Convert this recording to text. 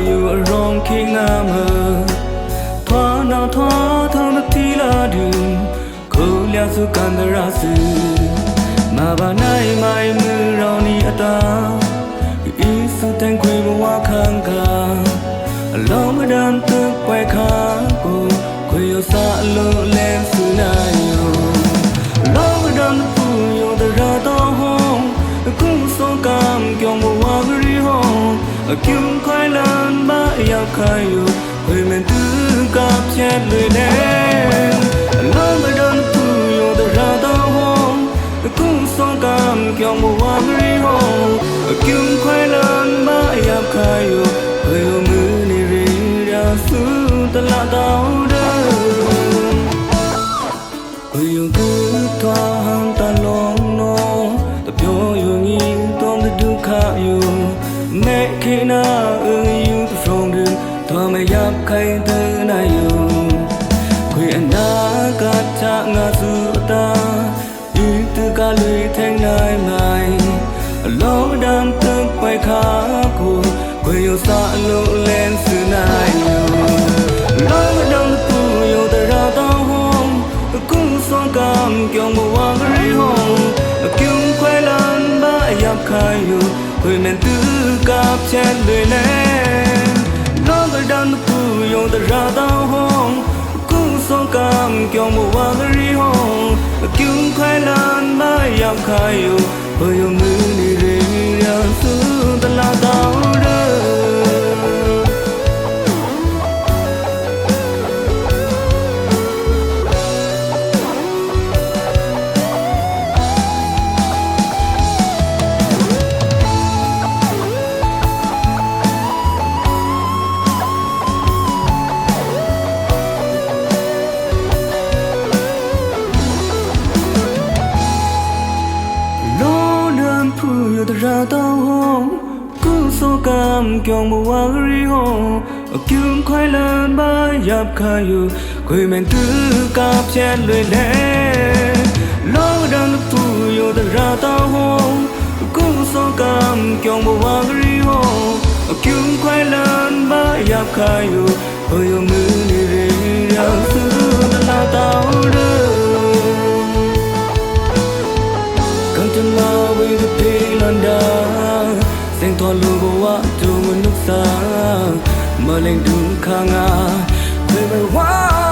yêu rong khi ngam hờ thoa nào thoa thang đất thi la đường khâu lia su can ra sư mà bà nay mai mưa rau ni ata Isu thanh quỳ hoa khang ca lo mới đan tức quay khá cô quỳ yêu xa lộ lên sư này lo mới đan phụ yêu ta ra to hông cũng so cam kiểu mùa hoa gửi hông kiếm khoai lan ba yêu khai yêu quỳ mình tư cặp chết lười đen lo mới đan phụ yêu ta ra to hông cũng so cam kiểu mùa hoa gửi hông kiếm khoai lan ba yêu khai yêu quỳ yêu mưa ni rì ra sư ta là tao đơn quỳ yêu cứ thoa hàng ta lòng nó ta biểu yêu nghi tóm ta du khá yêu mẹ khi na yêu ta from đường thoa mẹ yap khai tư na yêu quỳ anh đã cắt cha ngã sư ta yêu tư ca lưỡi thanh nai mai lo đam tức quay khá cô quỳ yêu xa lộ lên sư này lo đam tu yêu ta ra tao hông cũng so cam kiểu mùa hoa gửi hông kiếm khoai lan ba yap khai yêu quỳ men tư cặp chết lười lên lo đam tu yêu ta ra tao hông cũng so cam kiểu mùa hoa gửi hông kiếm khoai lan ba yap khai yêu quỳ yêu mưa ni rì ra sư ta là tao ta ra tao hông cũng so cam kiểu mùa hoa gửi hông kiếm khoai lan ba yap khai yêu quỳ men tư cặp chết lười lên lo đang phụ yêu ta ra tao hông cũng so cam kiểu mùa hoa gửi hông kiếm khoai lan ba yap khai yêu quỳ yêu mưa ni rì ra sư ta là tao đơn căng chân ma với the pay lan đa sen thoa lu bo wa tu mun nuk sa mà lên đường khang à về mai hoa